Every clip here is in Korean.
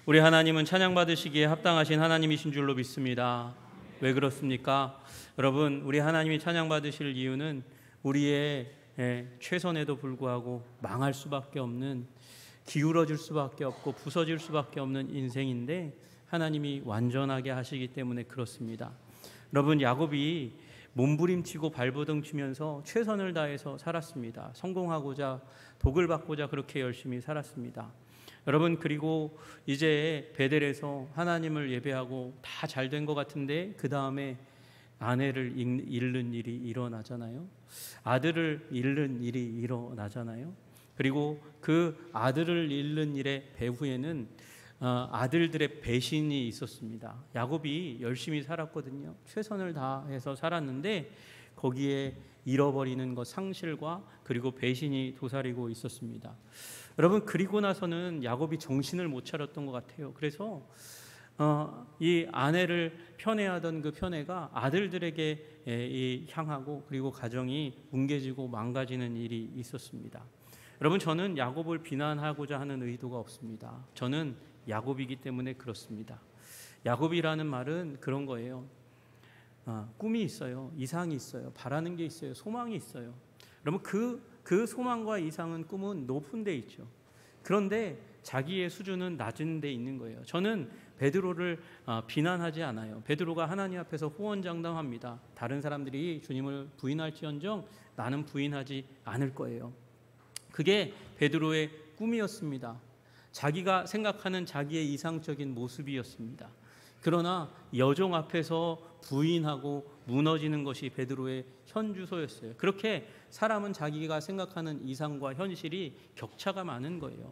우리 하나님은 찬양받으시기에 합당하신 하나님이신 줄로 믿습니다. 왜 그렇습니까? 여러분, 우리 하나님이 찬양받으실 이유는 우리의 최선에도 불구하고 망할 수밖에 없는, 기울어질 수밖에 없고 부서질 수밖에 없는 인생인데 하나님이 완전하게 하시기 때문에 그렇습니다. 여러분, 야곱이 몸부림치고 발버둥 치면서 최선을 다해서 살았습니다. 성공하고자, 복을 받고자 그렇게 열심히 살았습니다. 여러분, 그리고 이제 베델에서 하나님을 예배하고 다 잘 된 것 같은데 그 다음에 아내를 잃는 일이 일어나잖아요. 아들을 잃는 일이 일어나잖아요. 그리고 그 아들을 잃는 일의 배후에는 아들들의 배신이 있었습니다. 야곱이 열심히 살았거든요. 최선을 다해서 살았는데 거기에 잃어버리는 것, 상실과 그리고 배신이 도사리고 있었습니다. 여러분, 그리고 나서는 야곱이 정신을 못 차렸던 것 같아요. 그래서 이 아내를 편애하던 그 편애가 아들들에게 향하고 그리고 가정이 뭉개지고 망가지는 일이 있었습니다. 여러분, 저는 야곱을 비난하고자 하는 의도가 없습니다. 저는 야곱이기 때문에 그렇습니다. 야곱이라는 말은 그런 거예요. 꿈이 있어요. 이상이 있어요. 바라는 게 있어요. 소망이 있어요. 여러분, 그 소망과 이상은, 꿈은 높은 데 있죠. 그런데 자기의 수준은 낮은 데 있는 거예요. 저는 베드로를 비난하지 않아요. 베드로가 하나님 앞에서 호언장담합니다. 다른 사람들이 주님을 부인할지언정 나는 부인하지 않을 거예요. 그게 베드로의 꿈이었습니다. 자기가 생각하는 자기의 이상적인 모습이었습니다. 그러나 여종 앞에서 부인하고 무너지는 것이 베드로의 현주소였어요. 그렇게 사람은 자기가 생각하는 이상과 현실이 격차가 많은 거예요.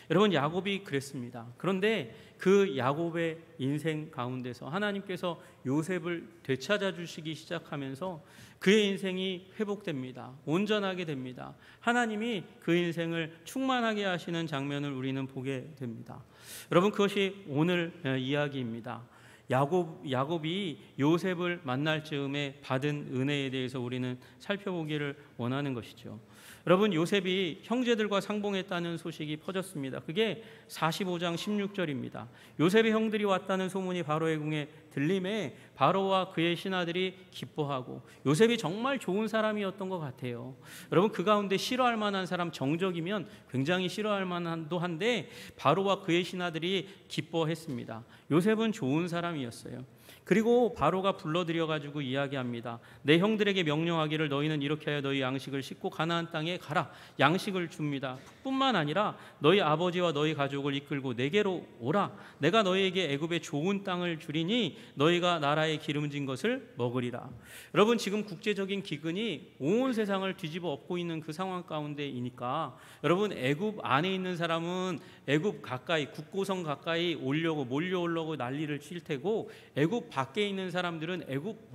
여러분, 야곱이 그랬습니다. 그런데 그 야곱의 인생 가운데서 하나님께서 요셉을 되찾아 주시기 시작하면서 그의 인생이 회복됩니다. 온전하게 됩니다. 하나님이 그 인생을 충만하게 하시는 장면을 우리는 보게 됩니다. 여러분, 그것이 오늘 이야기입니다. 야곱이 요셉을 만날 즈음에 받은 은혜에 대해서 우리는 살펴보기를 원하는 것이죠. 여러분, 요셉이 형제들과 상봉했다는 소식이 퍼졌습니다. 그게 45장 16절입니다. 요셉의 형들이 왔다는 소문이 바로의 궁에 들림에 바로와 그의 신하들이 기뻐하고, 요셉이 정말 좋은 사람이었던 것 같아요. 여러분, 그 가운데 싫어할 만한 사람, 정적이면 굉장히 싫어할 만도 한데 바로와 그의 신하들이 기뻐했습니다. 요셉은 좋은 사람이었어요. 그리고 바로가 불러들여가지고 이야기합니다. 내 형들에게 명령하기를 너희는 이렇게 하여 너희 양식을 싣고 가나안 땅에 가라. 양식을 줍니다. 뿐만 아니라 너희 아버지와 너희 가족을 이끌고 내게로 오라. 내가 너희에게 애굽의 좋은 땅을 주리니 너희가 나라의 기름진 것을 먹으리라. 여러분, 지금 국제적인 기근이 온 세상을 뒤집어 엎고 있는 그 상황 가운데이니까 여러분, 애굽 안에 있는 사람은 애굽 가까이, 국고성 가까이 몰려오려고 난리를 칠 테고, 애굽 밖에 있는 사람들은 애굽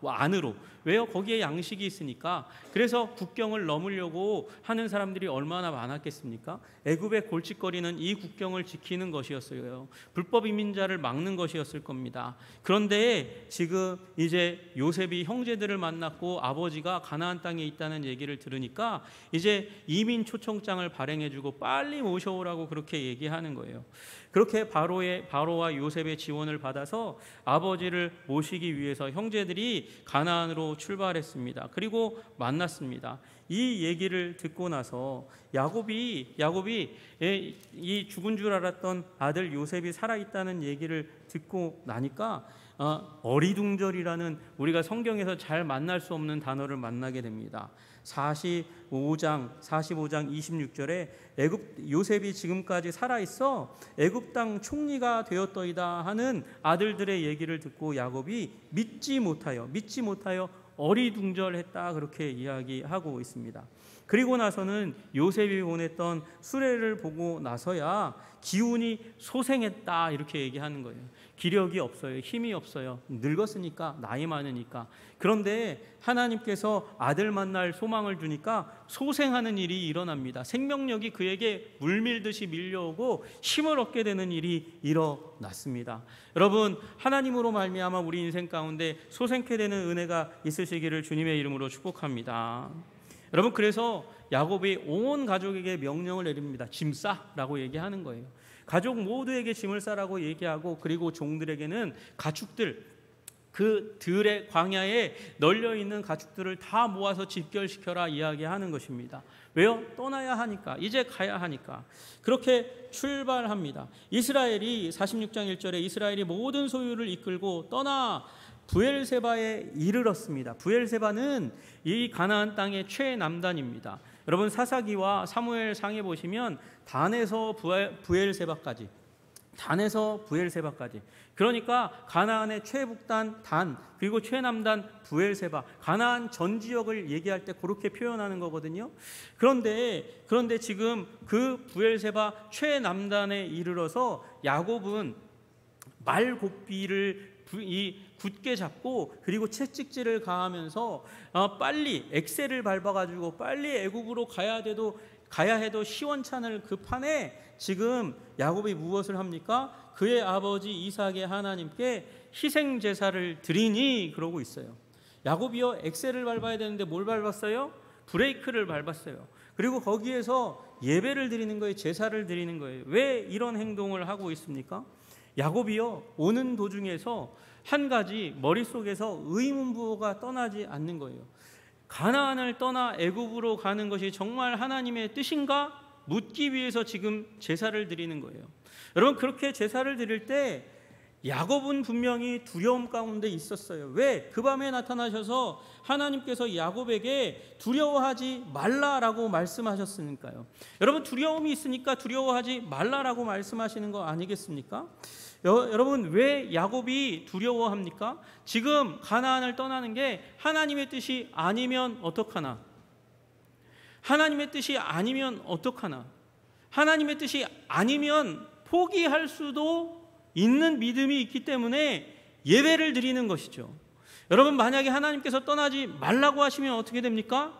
안으로. 왜요? 거기에 양식이 있으니까. 그래서 국경을 넘으려고 하는 사람들이 얼마나 많았겠습니까? 애굽의 골칫거리는 이 국경을 지키는 것이었어요. 불법 이민자를 막는 것이었을 겁니다. 그런데 지금 이제 요셉이 형제들을 만났고 아버지가 가나안 땅에 있다는 얘기를 들으니까 이제 이민 초청장을 발행해주고 빨리 모셔오라고 그렇게 얘기하는 거예요. 그렇게 바로와 요셉의 지원을 받아서 아버지를 모시기 위해서 형제들이 가나안으로 출발했습니다. 그리고 만났습니다. 이 얘기를 듣고 나서 야곱이 이 죽은 줄 알았던 아들 요셉이 살아있다는 얘기를 듣고 나니까 어리둥절이라는, 우리가 성경에서 잘 만날 수 없는 단어를 만나게 됩니다. 45장 26절에 요셉이 지금까지 살아있어 애굽 땅 총리가 되었더이다 하는 아들들의 얘기를 듣고 야곱이 믿지 못하여 어리둥절했다, 그렇게 이야기하고 있습니다. 그리고 나서는 요셉이 보냈던 수레를 보고 나서야 기운이 소생했다, 이렇게 얘기하는 거예요. 기력이 없어요. 힘이 없어요. 늙었으니까, 나이 많으니까. 그런데 하나님께서 아들 만날 소망을 주니까 소생하는 일이 일어납니다. 생명력이 그에게 물밀듯이 밀려오고 힘을 얻게 되는 일이 일어났습니다. 여러분, 하나님으로 말미암아 우리 인생 가운데 소생케 되는 은혜가 있으시기를 주님의 이름으로 축복합니다. 여러분, 그래서 야곱이 온 가족에게 명령을 내립니다. 짐 싸라고 얘기하는 거예요. 가족 모두에게 짐을 싸라고 얘기하고, 그리고 종들에게는 가축들, 그 들의 광야에 널려있는 가축들을 다 모아서 집결시켜라 이야기하는 것입니다. 왜요? 떠나야 하니까, 이제 가야 하니까. 그렇게 출발합니다. 이스라엘이 46장 1절에 이스라엘이 모든 소유를 이끌고 떠나 브엘세바에 이르렀습니다. 브엘세바는 이 가나안 땅의 최남단입니다. 여러분, 사사기와 사무엘상에 보시면 단에서 브엘세바까지, 그러니까 가나안의 최북단 단, 그리고 최남단 브엘세바, 가나안 전 지역을 얘기할 때 그렇게 표현하는 거거든요. 그런데 지금 그 브엘세바 최남단에 이르러서 야곱은 말곱비를 굳게 잡고, 그리고 채찍질을 가하면서 빨리 엑셀을 밟아가지고 빨리 애굽으로 가야 해도 시원찮을 그 판에 지금 야곱이 무엇을 합니까? 그의 아버지 이삭의 하나님께 희생 제사를 드리니 그러고 있어요. 야곱이요, 엑셀을 밟아야 되는데 뭘 밟았어요? 브레이크를 밟았어요. 그리고 거기에서 예배를 드리는 거예요. 제사를 드리는 거예요. 왜 이런 행동을 하고 있습니까? 야곱이요, 오는 도중에서 한 가지 머릿속에서 의문부호가 떠나지 않는 거예요. 가나안을 떠나 애굽으로 가는 것이 정말 하나님의 뜻인가? 묻기 위해서 지금 제사를 드리는 거예요. 여러분, 그렇게 제사를 드릴 때 야곱은 분명히 두려움 가운데 있었어요. 왜? 그 밤에 나타나셔서 하나님께서 야곱에게 두려워하지 말라라고 말씀하셨으니까요. 여러분, 두려움이 있으니까 두려워하지 말라라고 말씀하시는 거 아니겠습니까? 여러분, 왜 야곱이 두려워합니까? 지금 가나안을 떠나는 게 하나님의 뜻이 아니면 어떡하나? 하나님의 뜻이 아니면 어떡하나? 하나님의 뜻이 아니면 포기할 수도 있는 믿음이 있기 때문에 예배를 드리는 것이죠. 여러분, 만약에 하나님께서 떠나지 말라고 하시면 어떻게 됩니까?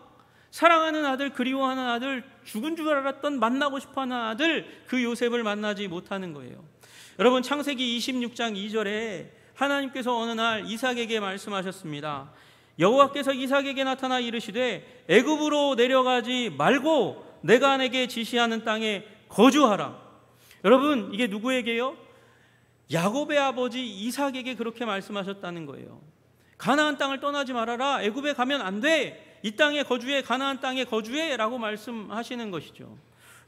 사랑하는 아들, 그리워하는 아들, 죽은 줄 알았던 만나고 싶어하는 아들, 그 요셉을 만나지 못하는 거예요. 여러분, 창세기 26장 2절에 하나님께서 어느 날 이삭에게 말씀하셨습니다. 여호와께서 이삭에게 나타나 이르시되 애굽으로 내려가지 말고 내가 내게 지시하는 땅에 거주하라. 여러분, 이게 누구에게요? 야곱의 아버지 이삭에게 그렇게 말씀하셨다는 거예요. 가나안 땅을 떠나지 말아라. 애굽에 가면 안 돼. 이 땅에 거주해. 가나안 땅에 거주해 라고 말씀하시는 것이죠.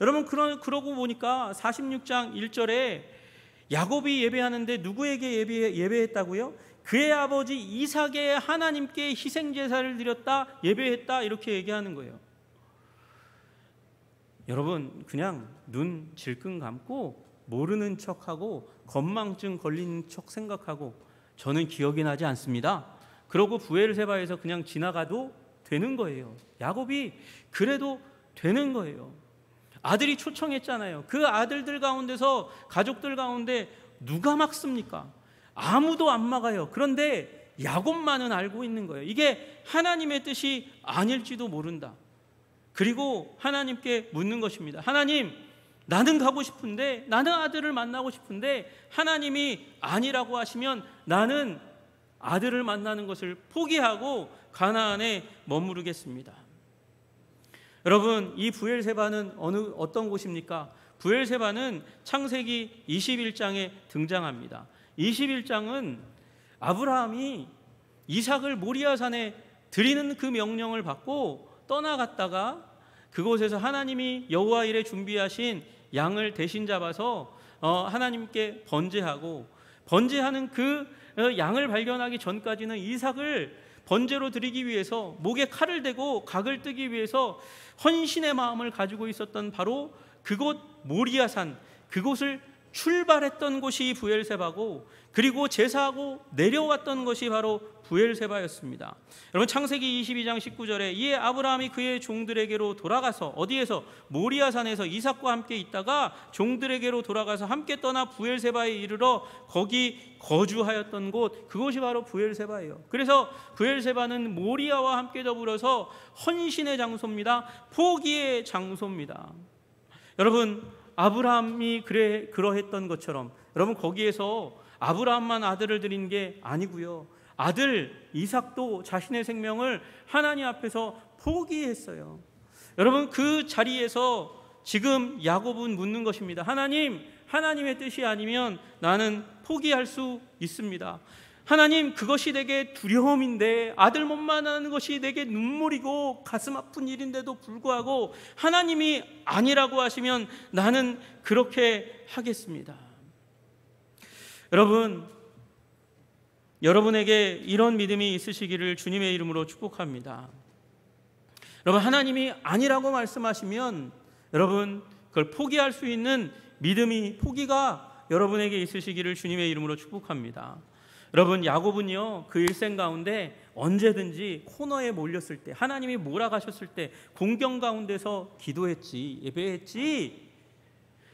여러분, 그러고 보니까 46장 1절에 야곱이 예배하는데 누구에게 예배했다고요? 그의 아버지 이삭의 하나님께 희생제사를 드렸다, 예배했다, 이렇게 얘기하는 거예요. 여러분, 그냥 눈 질끈 감고 모르는 척하고 건망증 걸린 척 생각하고 저는 기억이 나지 않습니다, 그러고 브엘세바에서 그냥 지나가도 되는 거예요. 야곱이 그래도 되는 거예요. 아들이 초청했잖아요. 그 아들들 가운데서, 가족들 가운데 누가 막습니까? 아무도 안 막아요. 그런데 야곱만은 알고 있는 거예요. 이게 하나님의 뜻이 아닐지도 모른다. 그리고 하나님께 묻는 것입니다. 하나님, 나는 가고 싶은데, 나는 아들을 만나고 싶은데 하나님이 아니라고 하시면 나는 아들을 만나는 것을 포기하고 가나안에 머무르겠습니다. 여러분, 이 브엘세바는 어떤 곳입니까? 브엘세바는 창세기 21장에 등장합니다. 21장은 아브라함이 이삭을 모리아산에 드리는 그 명령을 받고 떠나갔다가 그곳에서 하나님이 여호와 일에 준비하신 양을 대신 잡아서 하나님께 번제하는 그 양을 발견하기 전까지는 이삭을 번제로 드리기 위해서 목에 칼을 대고 각을 뜨기 위해서 헌신의 마음을 가지고 있었던 바로 그곳 모리아산, 그곳을 출발했던 곳이 브엘세바고, 그리고 제사하고 내려왔던 것이 바로 브엘세바였습니다. 여러분, 창세기 22장 19절에 이에 아브라함이 그의 종들에게로 돌아가서, 어디에서? 모리아산에서 이삭과 함께 있다가 종들에게로 돌아가서 함께 떠나 브엘세바에 이르러 거기 거주하였던 곳, 그곳이 바로 브엘세바예요. 그래서 브엘세바는 모리아와 함께 더불어서 헌신의 장소입니다. 포기의 장소입니다. 여러분, 아브라함이 그러했던 것처럼 여러분, 거기에서 아브라함만 아들을 드린 게 아니고요, 아들 이삭도 자신의 생명을 하나님 앞에서 포기했어요. 여러분, 그 자리에서 지금 야곱은 묻는 것입니다. 하나님, 하나님의 뜻이 아니면 나는 포기할 수 있습니다. 하나님, 그것이 내게 두려움인데, 아들 못 만나는 것이 내게 눈물이고 가슴 아픈 일인데도 불구하고 하나님이 아니라고 하시면 나는 그렇게 하겠습니다. 여러분에게 이런 믿음이 있으시기를 주님의 이름으로 축복합니다. 여러분, 하나님이 아니라고 말씀하시면 여러분 그걸 포기할 수 있는 포기가 여러분에게 있으시기를 주님의 이름으로 축복합니다. 여러분, 야곱은요 그 일생 가운데 언제든지 코너에 몰렸을 때, 하나님이 몰아가셨을 때 공경 가운데서 기도했지, 예배했지,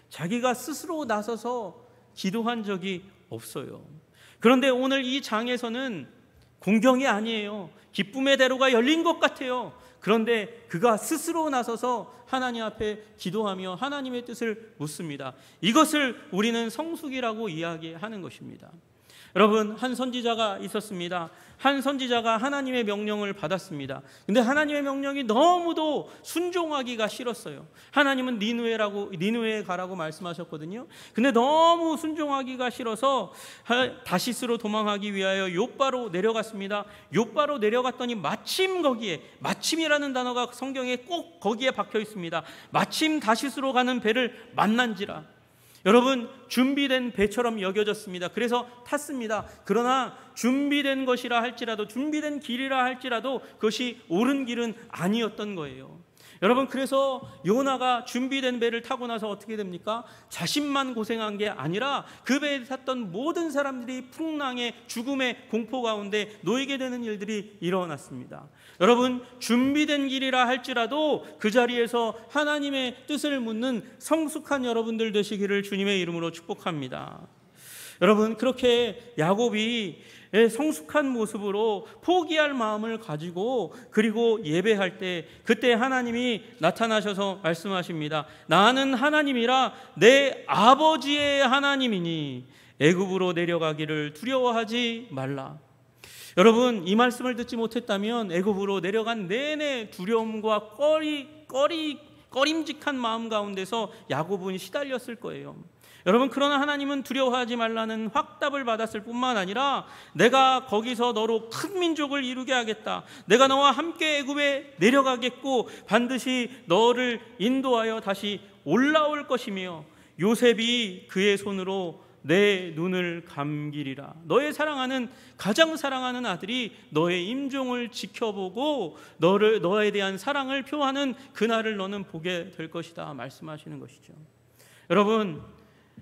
자기가 스스로 나서서 기도한 적이 없어요. 그런데 오늘 이 장에서는 공경이 아니에요. 기쁨의 대로가 열린 것 같아요. 그런데 그가 스스로 나서서 하나님 앞에 기도하며 하나님의 뜻을 묻습니다. 이것을 우리는 성숙이라고 이야기하는 것입니다. 여러분, 한 선지자가 있었습니다. 한 선지자가 하나님의 명령을 받았습니다. 근데 하나님의 명령이 너무도 순종하기가 싫었어요. 하나님은 니느웨에 가라고 말씀하셨거든요. 근데 너무 순종하기가 싫어서 다시스로 도망하기 위하여 욥바로 내려갔습니다. 욥바로 내려갔더니 마침 거기에, 마침이라는 단어가 성경에 꼭 거기에 박혀 있습니다. 마침 다시스로 가는 배를 만난지라. 여러분, 준비된 배처럼 여겨졌습니다. 그래서 탔습니다. 그러나 준비된 것이라 할지라도, 준비된 길이라 할지라도 그것이 옳은 길은 아니었던 거예요. 여러분, 그래서 요나가 준비된 배를 타고 나서 어떻게 됩니까? 자신만 고생한 게 아니라 그 배에 탔던 모든 사람들이 풍랑의 죽음의 공포 가운데 놓이게 되는 일들이 일어났습니다. 여러분, 준비된 길이라 할지라도 그 자리에서 하나님의 뜻을 묻는 성숙한 여러분들 되시기를 주님의 이름으로 축복합니다. 여러분, 그렇게 야곱이 성숙한 모습으로 포기할 마음을 가지고 그리고 예배할 때, 그때 하나님이 나타나셔서 말씀하십니다. 나는 하나님이라 내 아버지의 하나님이니 애굽으로 내려가기를 두려워하지 말라. 여러분, 이 말씀을 듣지 못했다면 애굽으로 내려간 내내 두려움과 꺼림직한 마음 가운데서 야곱은 시달렸을 거예요. 여러분, 그러나 하나님은 두려워하지 말라는 확답을 받았을 뿐만 아니라 내가 거기서 너로 큰 민족을 이루게 하겠다, 내가 너와 함께 애굽에 내려가겠고 반드시 너를 인도하여 다시 올라올 것이며 요셉이 그의 손으로 내 눈을 감기리라. 너의 사랑하는, 가장 사랑하는 아들이 너의 임종을 지켜보고 너에 대한 사랑을 표하는 그날을 너는 보게 될 것이다 말씀하시는 것이죠. 여러분,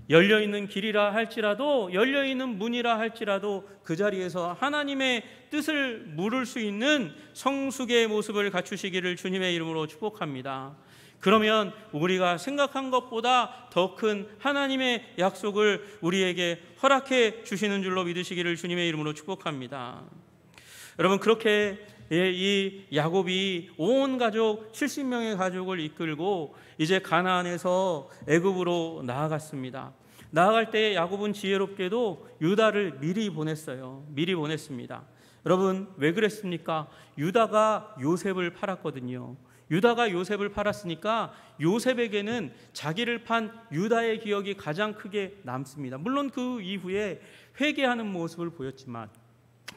열려있는 길이라 할지라도, 열려있는 문이라 할지라도 그 자리에서 하나님의 뜻을 물을 수 있는 성숙의 모습을 갖추시기를 주님의 이름으로 축복합니다. 그러면 우리가 생각한 것보다 더 큰 하나님의 약속을 우리에게 허락해 주시는 줄로 믿으시기를 주님의 이름으로 축복합니다. 여러분, 그렇게 이 야곱이 온 가족 70명의 가족을 이끌고 이제 가나안에서 애굽으로 나아갔습니다. 나아갈 때 야곱은 지혜롭게도 유다를 미리 보냈습니다. 여러분, 왜 그랬습니까? 유다가 요셉을 팔았거든요. 유다가 요셉을 팔았으니까 요셉에게는 자기를 판 유다의 기억이 가장 크게 남습니다. 물론 그 이후에 회개하는 모습을 보였지만,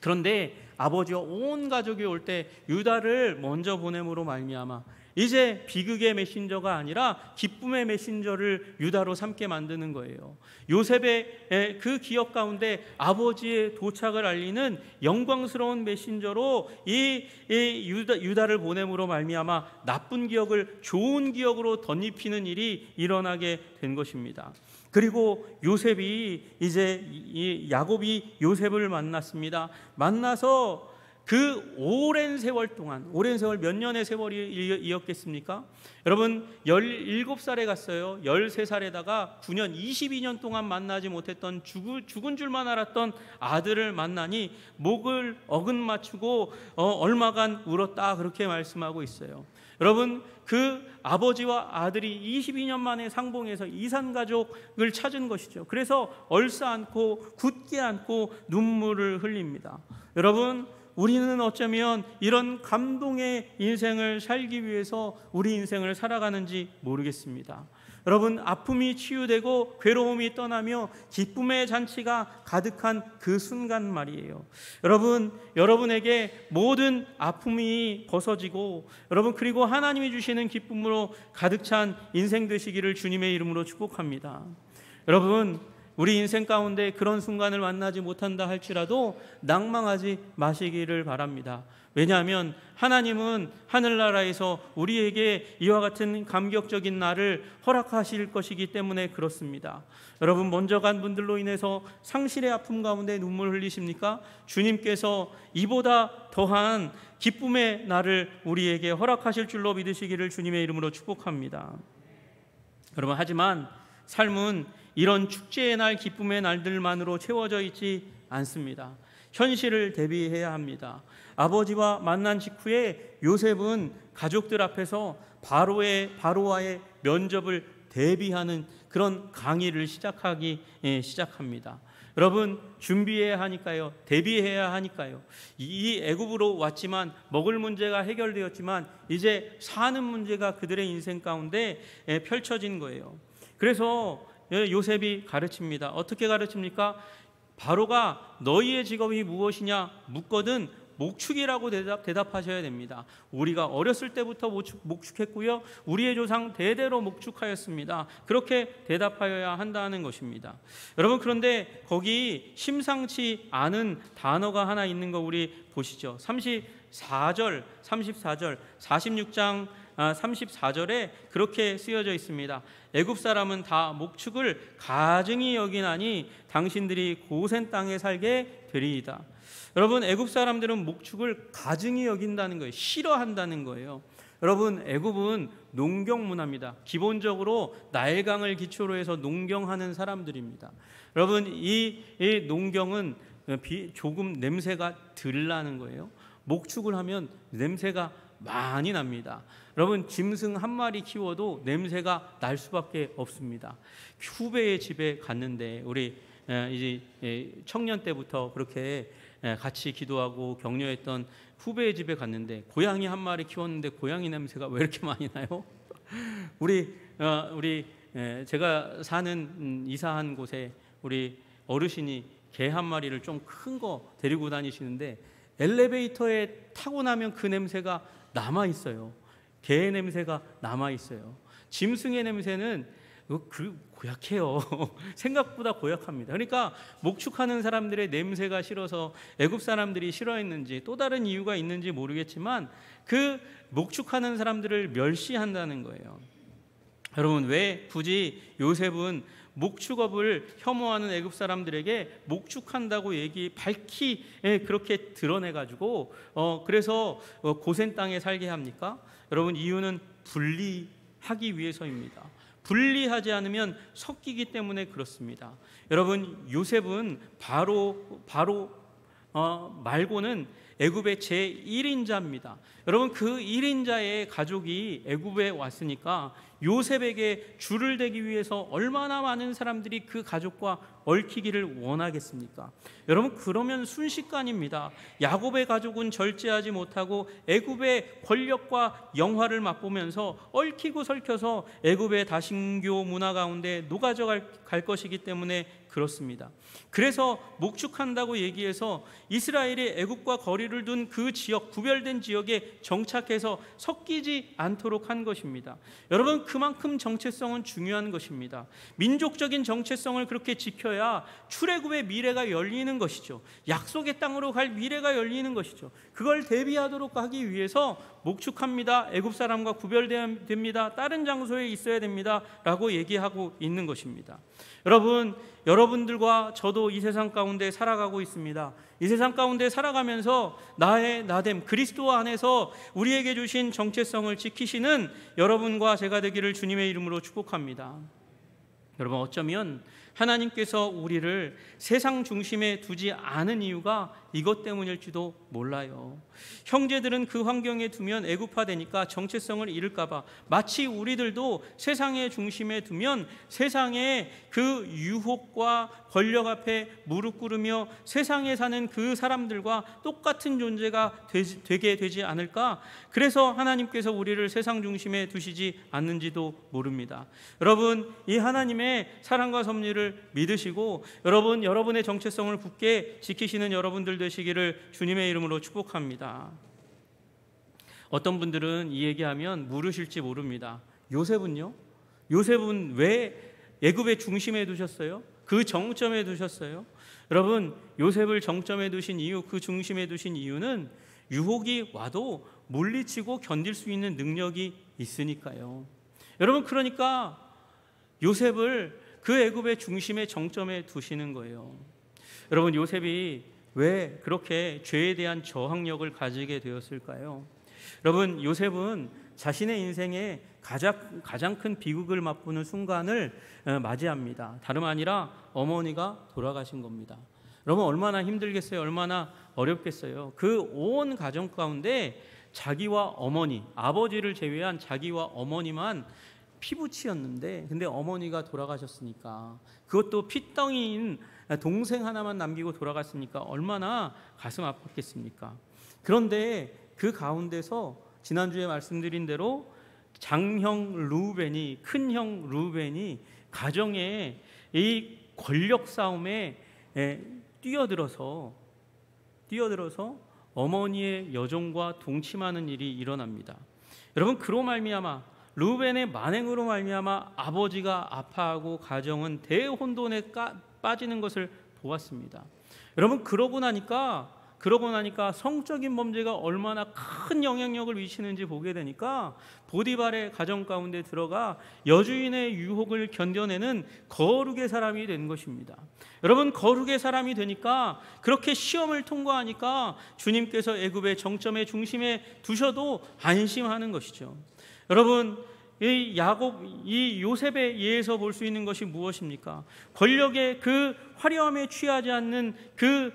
그런데 아버지와 온 가족이 올 때 유다를 먼저 보냄으로 말미암아 이제 비극의 메신저가 아니라 기쁨의 메신저를 유다로 삼게 만드는 거예요. 요셉의 그 기억 가운데 아버지의 도착을 알리는 영광스러운 메신저로 이 유다를 보냄으로 말미암아 나쁜 기억을 좋은 기억으로 덧입히는 일이 일어나게 된 것입니다. 그리고 야곱이 요셉을 만났습니다. 만나서 그 오랜 세월 몇 년의 세월이 이었겠습니까? 여러분, 17살에 갔어요. 13살에다가 9년, 22년 동안 만나지 못했던 죽은 줄만 알았던 아들을 만나니 목을 어긋맞추고 얼마간 울었다, 그렇게 말씀하고 있어요. 여러분, 그 아버지와 아들이 22년 만에 상봉해서 이산가족을 찾은 것이죠. 그래서 얼싸안고 굳게 안고 눈물을 흘립니다. 여러분, 우리는 어쩌면 이런 감동의 인생을 살기 위해서 우리 인생을 살아가는지 모르겠습니다. 여러분, 아픔이 치유되고 괴로움이 떠나며 기쁨의 잔치가 가득한 그 순간 말이에요. 여러분, 여러분에게 모든 아픔이 벗어지고 여러분, 그리고 하나님이 주시는 기쁨으로 가득 찬 인생 되시기를 주님의 이름으로 축복합니다. 여러분, 우리 인생 가운데 그런 순간을 만나지 못한다 할지라도 낭망하지 마시기를 바랍니다. 왜냐하면 하나님은 하늘나라에서 우리에게 이와 같은 감격적인 날을 허락하실 것이기 때문에 그렇습니다. 여러분, 먼저 간 분들로 인해서 상실의 아픔 가운데 눈물 흘리십니까? 주님께서 이보다 더한 기쁨의 날을 우리에게 허락하실 줄로 믿으시기를 주님의 이름으로 축복합니다. 여러분, 하지만 삶은 이런 축제의 날, 기쁨의 날들만으로 채워져 있지 않습니다. 현실을 대비해야 합니다. 아버지와 만난 직후에 요셉은 가족들 앞에서 바로와의 면접을 대비하는 그런 강의를 시작합니다. 여러분, 준비해야 하니까요. 대비해야 하니까요. 이 애굽으로 왔지만 먹을 문제가 해결되었지만 이제 사는 문제가 그들의 인생 가운데 펼쳐진 거예요. 그래서 요셉이 가르칩니다. 어떻게 가르칩니까? 바로가 너희의 직업이 무엇이냐 묻거든 목축이라고 대답하셔야 됩니다. 우리가 어렸을 때부터 목축했고요. 우리의 조상 대대로 목축하였습니다. 그렇게 대답하여야 한다는 것입니다. 여러분, 그런데 거기 심상치 않은 단어가 하나 있는 거 우리 보시죠. 34절, 46장 34절에 그렇게 쓰여져 있습니다. 애굽 사람은 다 목축을 가증히 여기나니 당신들이 고센 땅에 살게 되리이다. 여러분, 애굽 사람들은 목축을 가증히 여긴다는 거예요. 싫어한다는 거예요. 여러분, 애굽은 농경 문화입니다. 기본적으로 나일강을 기초로 해서 농경하는 사람들입니다. 여러분, 이 농경은 조금 냄새가 덜 나는 거예요. 목축을 하면 냄새가 많이 납니다. 여러분, 짐승 한 마리 키워도 냄새가 날 수밖에 없습니다. 후배의 집에 갔는데 우리 이제 청년 때부터 그렇게 같이 기도하고 격려했던 후배의 집에 갔는데 고양이 한 마리 키웠는데 고양이 냄새가 왜 이렇게 많이 나요? 우리 제가 사는 이사한 곳에 우리 어르신이 개 한 마리를 좀 큰 거 데리고 다니시는데 엘리베이터에 타고 나면 그 냄새가 남아 있어요. 개의 냄새가 남아 있어요. 짐승의 냄새는 고약해요. 생각보다 고약합니다. 그러니까 목축하는 사람들의 냄새가 싫어서 애굽 사람들이 싫어했는지 또 다른 이유가 있는지 모르겠지만 그 목축하는 사람들을 멸시한다는 거예요. 여러분, 왜 굳이 요셉은 목축업을 혐오하는 애굽 사람들에게 목축한다고 밝히 그렇게 드러내가지고 그래서 고센 땅에 살게 합니까? 여러분, 이유는 분리하기 위해서입니다. 분리하지 않으면 섞이기 때문에 그렇습니다. 여러분, 요셉은 바로 말고는 애굽의 제1인자입니다. 여러분, 그 1인자의 가족이 애굽에 왔으니까 요셉에게 줄을 대기 위해서 얼마나 많은 사람들이 그 가족과 얽히기를 원하겠습니까? 여러분, 그러면 순식간입니다. 야곱의 가족은 절제하지 못하고 애굽의 권력과 영화를 맛보면서 얽히고 설켜서 애굽의 다신교 문화 가운데 녹아져 갈 것이기 때문에 그렇습니다. 그래서 목축한다고 얘기해서 이스라엘이 애굽과 거리를 둔 그 지역, 구별된 지역에 정착해서 섞이지 않도록 한 것입니다. 여러분, 그만큼 정체성은 중요한 것입니다. 민족적인 정체성을 그렇게 지켜야 출애굽의 미래가 열리는 것이죠. 약속의 땅으로 갈 미래가 열리는 것이죠. 그걸 대비하도록 하기 위해서 목축합니다. 애굽 사람과 구별됩니다. 다른 장소에 있어야 됩니다. 라고 얘기하고 있는 것입니다. 여러분들과 저도 이 세상 가운데 살아가고 있습니다. 이 세상 가운데 살아가면서 나됨, 그리스도 안에서 우리에게 주신 정체성을 지키시는 여러분과 제가 되기를 주님의 이름으로 축복합니다. 여러분, 어쩌면 하나님께서 우리를 세상 중심에 두지 않은 이유가 이것 때문일지도 몰라요. 형제들은 그 환경에 두면 애굽화되니까 정체성을 잃을까 봐 마치 우리들도 세상의 중심에 두면 세상의 그 유혹과 권력 앞에 무릎 꿇으며 세상에 사는 그 사람들과 똑같은 존재가 되게 되지 않을까? 그래서 하나님께서 우리를 세상 중심에 두시지 않는지도 모릅니다. 여러분, 이 하나님의 사랑과 섭리를 믿으시고 여러분의 정체성을 굳게 지키시는 여러분들 되시기를 주님의 이름으로 축복합니다. 어떤 분들은 이 얘기하면 물으실지 모릅니다. 요셉은요? 요셉은 왜 애굽의 중심에 두셨어요? 그 정점에 두셨어요? 여러분, 요셉을 정점에 두신 이유, 그 중심에 두신 이유는 유혹이 와도 물리치고 견딜 수 있는 능력이 있으니까요. 여러분, 그러니까 요셉을 그 애굽의 중심의 정점에 두시는 거예요. 여러분, 요셉이 왜 그렇게 죄에 대한 저항력을 가지게 되었을까요? 여러분, 요셉은 자신의 인생에 가장 큰 비극을 맛보는 순간을 맞이합니다. 다름 아니라 어머니가 돌아가신 겁니다. 여러분, 얼마나 힘들겠어요? 얼마나 어렵겠어요? 그 온 가정 가운데 자기와 어머니, 아버지를 제외한 자기와 어머니만 피부치였는데, 근데 어머니가 돌아가셨으니까, 그것도 피덩이인 동생 하나만 남기고 돌아갔으니까 얼마나 가슴 아팠겠습니까? 그런데 그 가운데서 지난주에 말씀드린 대로 장형 루벤이, 큰형 루벤이 가정의 이 권력 싸움에 뛰어들어서 어머니의 여종과 동침하는 일이 일어납니다. 여러분, 그로 말미암아, 루벤의 만행으로 말미암아 아버지가 아파하고 가정은 대혼돈에 빠지는 것을 보았습니다. 여러분, 그러고 나니까 성적인 범죄가 얼마나 큰 영향력을 미치는지 보게 되니까 보디발의 가정 가운데 들어가 여주인의 유혹을 견뎌내는 거룩의 사람이 된 것입니다. 여러분, 거룩의 사람이 되니까, 그렇게 시험을 통과하니까 주님께서 애굽의 정점의 중심에 두셔도 안심하는 것이죠. 여러분, 이 요셉의 예에서 볼 수 있는 것이 무엇입니까? 권력의 그 화려함에 취하지 않는 그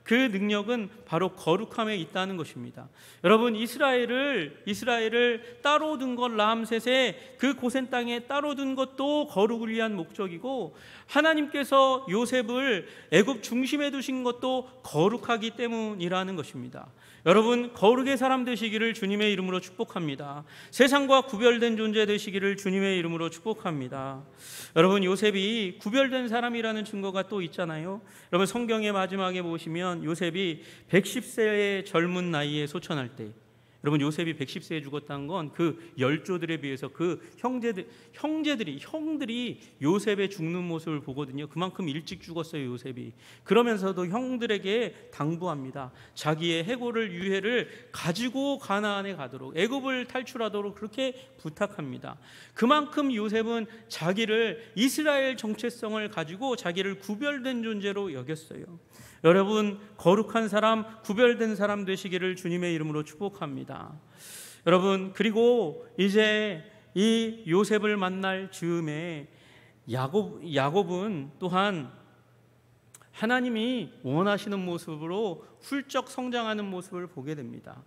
능력은 바로 거룩함에 있다는 것입니다. 여러분, 이스라엘을 따로 둔 것, 라암셋의 그 고센 땅에 따로 둔 것도 거룩을 위한 목적이고, 하나님께서 요셉을 애굽 중심에 두신 것도 거룩하기 때문이라는 것입니다. 여러분, 거룩의 사람 되시기를 주님의 이름으로 축복합니다. 세상과 구별된 존재 되시기를 주님의 이름으로 축복합니다. 여러분, 요셉이 구별된 사람이라는 증거가 또 있잖아요. 여러분, 성경의 마지막에 보시면 요셉이 110세의 젊은 나이에 소천할 때, 여러분, 요셉이 110세에 죽었다는 건 그 열조들에 비해서 그 형들이 요셉의 죽는 모습을 보거든요. 그만큼 일찍 죽었어요, 요셉이. 그러면서도 형들에게 당부합니다. 자기의 해골을, 유해를 가지고 가나안에 가도록, 애굽을 탈출하도록 그렇게 부탁합니다. 그만큼 요셉은 자기를, 이스라엘 정체성을 가지고 자기를 구별된 존재로 여겼어요. 여러분, 거룩한 사람, 구별된 사람 되시기를 주님의 이름으로 축복합니다. 여러분, 그리고 이제 이 요셉을 만날 즈음에 야곱은 또한 하나님이 원하시는 모습으로 훌쩍 성장하는 모습을 보게 됩니다.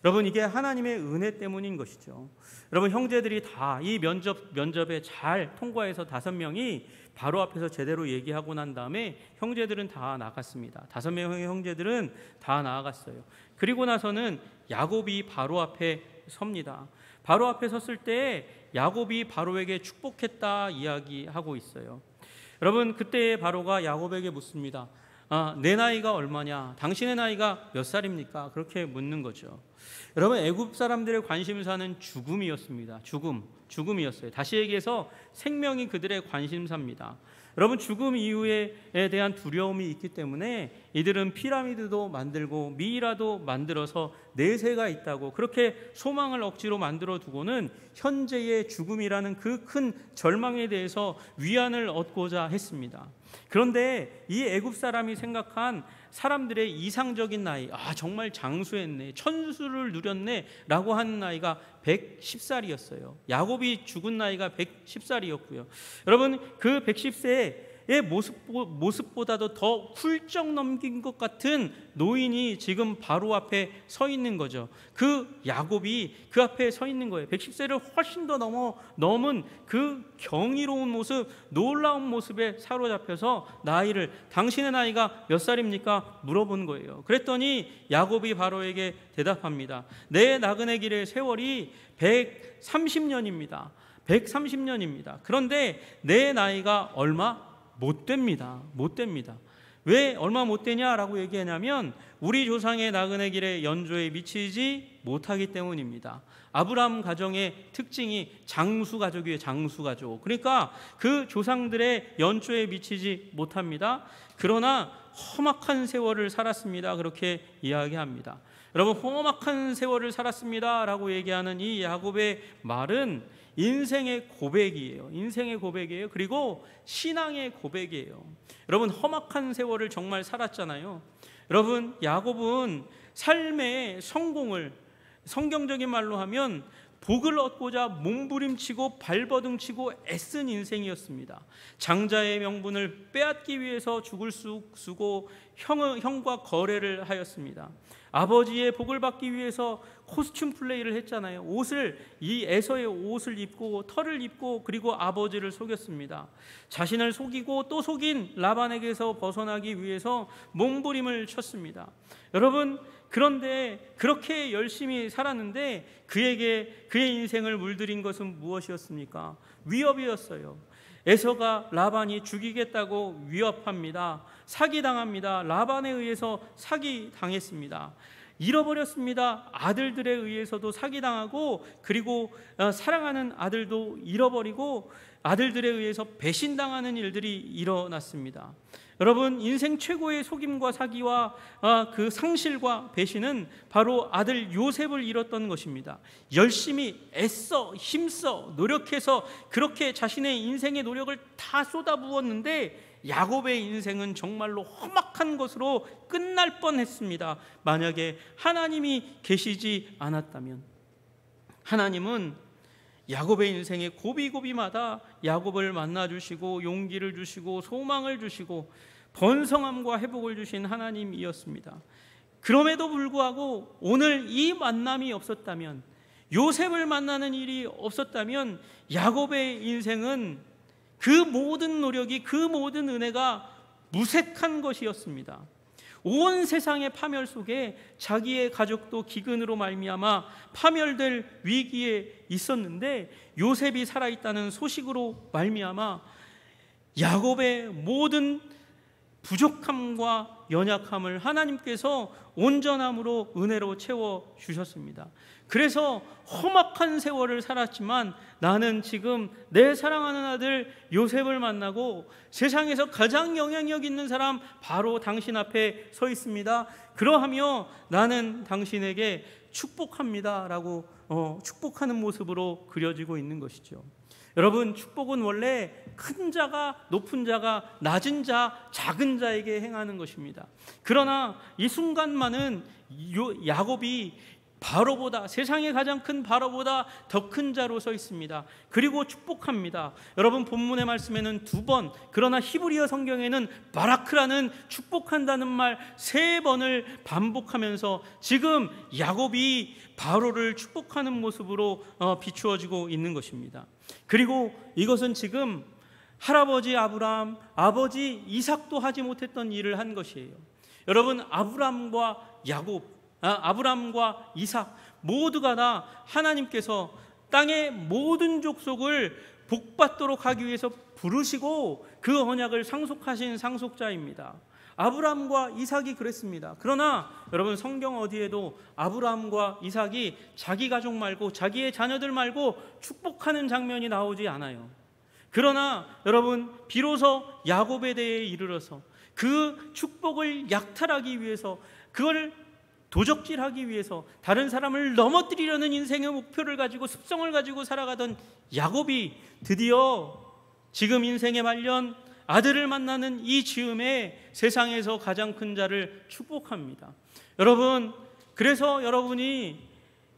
여러분, 이게 하나님의 은혜 때문인 것이죠. 여러분, 형제들이 다 이 면접에 잘 통과해서 5명이 바로 앞에서 제대로 얘기하고 난 다음에 형제들은 다 나갔습니다. 5명의 형제들은 다 나아갔어요. 그리고 나서는 야곱이 바로 앞에 섭니다. 바로 앞에 섰을 때 야곱이 바로에게 축복했다 이야기하고 있어요. 여러분, 그때 바로가 야곱에게 묻습니다. 내 나이가 얼마냐? 당신의 나이가 몇 살입니까? 그렇게 묻는 거죠. 여러분, 애굽 사람들의 관심사는 죽음이었습니다. 죽음이었어요. 다시 얘기해서 생명이 그들의 관심사입니다. 여러분, 죽음 이후에 대한 두려움이 있기 때문에 이들은 피라미드도 만들고 미이라도 만들어서 내세가 있다고 그렇게 소망을 억지로 만들어 두고는 현재의 죽음이라는 그 큰 절망에 대해서 위안을 얻고자 했습니다. 그런데 이 애굽 사람이 생각한 사람들의 이상적인 나이, 정말 장수했네, 천수를 누렸네 라고 하는 나이가 110살이었어요. 야곱이 죽은 나이가 110살이었고요. 여러분, 그 110세에 때의 모습보다도 더 훌쩍 넘긴 것 같은 노인이 지금 바로 앞에 서 있는 거죠. 그 야곱이 그 앞에 서 있는 거예요. 110세를 훨씬 더 넘은 그 경이로운 모습, 놀라운 모습에 사로잡혀서 당신의 나이가 몇 살입니까? 물어본 거예요. 그랬더니 야곱이 바로에게 대답합니다. 내 나그네 길의 세월이 130년입니다. 130년입니다. 그런데 내 나이가 얼마 못 됩니다. 왜 얼마 못 되냐라고 얘기하냐면 우리 조상의 나그네 길의 연조에 미치지 못하기 때문입니다. 아브라함 가정의 특징이 장수 가족이에요. 장수 가족. 그러니까 그 조상들의 연조에 미치지 못합니다. 그러나 험악한 세월을 살았습니다. 그렇게 이야기합니다. 여러분, 험악한 세월을 살았습니다라고 얘기하는 이 야곱의 말은 인생의 고백이에요. 그리고 신앙의 고백이에요. 여러분, 험악한 세월을 정말 살았잖아요. 여러분, 야곱은 삶의 성공을 성경적인 말로 하면 복을 얻고자 몸부림치고 발버둥치고 애쓴 인생이었습니다. 장자의 명분을 빼앗기 위해서 죽을 쓰고 형과 거래를 하였습니다. 아버지의 복을 받기 위해서 코스튬 플레이를 했잖아요. 이 에서의 옷을 입고 털을 입고 그리고 아버지를 속였습니다. 자신을 속이고 또 속인 라반에게서 벗어나기 위해서 몸부림을 쳤습니다. 여러분, 그런데 그렇게 열심히 살았는데 그의 인생을 물들인 것은 무엇이었습니까? 위협이었어요. 에서가 라반이 죽이겠다고 위협합니다. 사기당합니다. 라반에 의해서 사기당했습니다. 잃어버렸습니다. 아들들에 의해서도 사기당하고 그리고 사랑하는 아들도 잃어버리고 아들들에 의해서 배신당하는 일들이 일어났습니다. 여러분, 인생 최고의 속임과 사기와 그 상실과 배신은 바로 아들 요셉을 잃었던 것입니다. 열심히 애써 힘써 노력해서 그렇게 자신의 인생의 노력을 다 쏟아부었는데 야곱의 인생은 정말로 험악한 것으로 끝날 뻔했습니다. 만약에 하나님이 계시지 않았다면. 하나님은 야곱의 인생의 고비고비마다 야곱을 만나주시고 용기를 주시고 소망을 주시고 번성함과 회복을 주신 하나님이었습니다. 그럼에도 불구하고 오늘 이 만남이 없었다면, 요셉을 만나는 일이 없었다면 야곱의 인생은 그 모든 노력이, 그 모든 은혜가 무색한 것이었습니다. 온 세상의 파멸 속에 자기의 가족도 기근으로 말미암아 파멸될 위기에 있었는데 요셉이 살아있다는 소식으로 말미암아 야곱의 모든 부족함과 연약함을 하나님께서 온전함으로 은혜로 채워주셨습니다. 그래서 험악한 세월을 살았지만 나는 지금 내 사랑하는 아들 요셉을 만나고 세상에서 가장 영향력 있는 사람 바로 당신 앞에 서 있습니다. 그러하며 나는 당신에게 축복합니다 라고 축복하는 모습으로 그려지고 있는 것이죠. 여러분, 축복은 원래 큰 자가 높은 자가 낮은 자 작은 자에게 행하는 것입니다. 그러나 이 순간만은 야곱이 바로보다, 세상에 가장 큰 바로보다 더 큰 자로 서 있습니다. 그리고 축복합니다. 여러분, 본문의 말씀에는 2번, 그러나 히브리어 성경에는 바라크라는 축복한다는 말 3번을 반복하면서 지금 야곱이 바로를 축복하는 모습으로 비추어지고 있는 것입니다. 그리고 이것은 지금 할아버지 아브라함, 아버지 이삭도 하지 못했던 일을 한 것이에요. 여러분, 아브라함과 이삭 모두가 다 하나님께서 땅의 모든 족속을 복받도록 하기 위해서 부르시고 그 언약을 상속하신 상속자입니다. 아브라함과 이삭이 그랬습니다. 그러나 여러분, 성경 어디에도 아브라함과 이삭이 자기 가족 말고 자기의 자녀들 말고 축복하는 장면이 나오지 않아요. 그러나 여러분, 비로소 야곱에 대해 이르러서 그 축복을 약탈하기 위해서, 그걸 도적질하기 위해서 다른 사람을 넘어뜨리려는 인생의 목표를 가지고 습성을 가지고 살아가던 야곱이 드디어 지금 인생의 말년 아들을 만나는 이 즈음에 세상에서 가장 큰 자를 축복합니다. 여러분, 그래서 여러분이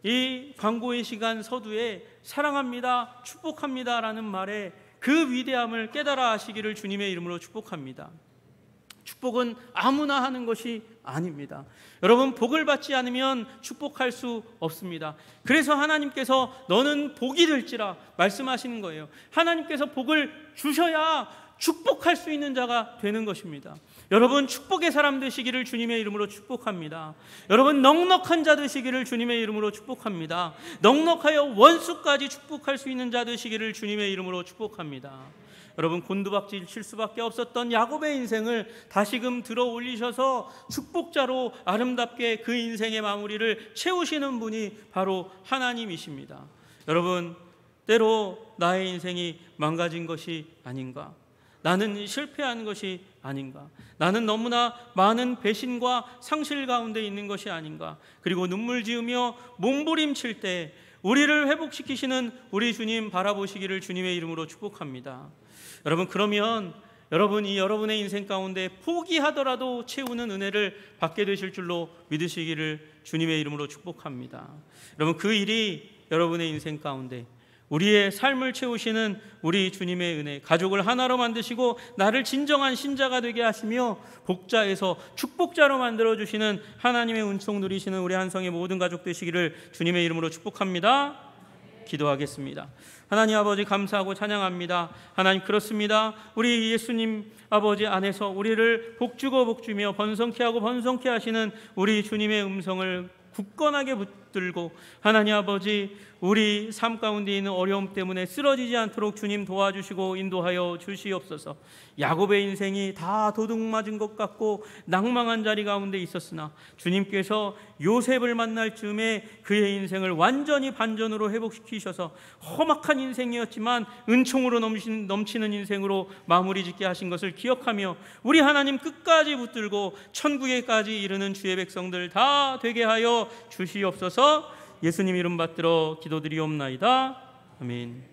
이 광고의 시간 서두에 사랑합니다, 축복합니다 라는 말에 그 위대함을 깨달아 하시기를 주님의 이름으로 축복합니다. 축복은 아무나 하는 것이 아닙니다. 여러분, 복을 받지 않으면 축복할 수 없습니다. 그래서 하나님께서 너는 복이 될지라 말씀하시는 거예요. 하나님께서 복을 주셔야 축복할 수 있는 자가 되는 것입니다. 여러분, 축복의 사람 되시기를 주님의 이름으로 축복합니다. 여러분, 넉넉한 자 되시기를 주님의 이름으로 축복합니다. 넉넉하여 원수까지 축복할 수 있는 자 되시기를 주님의 이름으로 축복합니다. 여러분, 곤두박질 칠 수밖에 없었던 야곱의 인생을 다시금 들어 올리셔서 축복자로 아름답게 그 인생의 마무리를 채우시는 분이 바로 하나님이십니다. 여러분, 때로 나의 인생이 망가진 것이 아닌가? 나는 실패한 것이 아닌가? 나는 너무나 많은 배신과 상실 가운데 있는 것이 아닌가? 그리고 눈물 지으며 몸부림칠 때 우리를 회복시키시는 우리 주님 바라보시기를 주님의 이름으로 축복합니다. 여러분, 그러면 여러분이 여러분의 인생 가운데 포기하더라도 채우는 은혜를 받게 되실 줄로 믿으시기를 주님의 이름으로 축복합니다. 여러분, 그 일이 여러분의 인생 가운데 우리의 삶을 채우시는 우리 주님의 은혜, 가족을 하나로 만드시고 나를 진정한 신자가 되게 하시며 복자에서 축복자로 만들어주시는 하나님의 은총 누리시는 우리 한성의 모든 가족 되시기를 주님의 이름으로 축복합니다. 기도하겠습니다. 하나님 아버지, 감사하고 찬양합니다. 하나님, 그렇습니다. 우리 예수님 아버지 안에서 우리를 복주고 복주며 번성케 하고 번성케 하시는 우리 주님의 음성을 굳건하게 붙들고 하나님 아버지, 우리 삶 가운데 있는 어려움 때문에 쓰러지지 않도록 주님 도와주시고 인도하여 주시옵소서. 야곱의 인생이 다 도둑맞은 것 같고 낭망한 자리 가운데 있었으나 주님께서 요셉을 만날 즈음에 그의 인생을 완전히 반전으로 회복시키셔서 험악한 인생이었지만 은총으로 넘치는 인생으로 마무리 짓게 하신 것을 기억하며 우리 하나님 끝까지 붙들고 천국에까지 이르는 주의 백성들 다 되게 하여 주시옵소서. 예수님 이름 받들어 기도드리옵나이다. 아멘.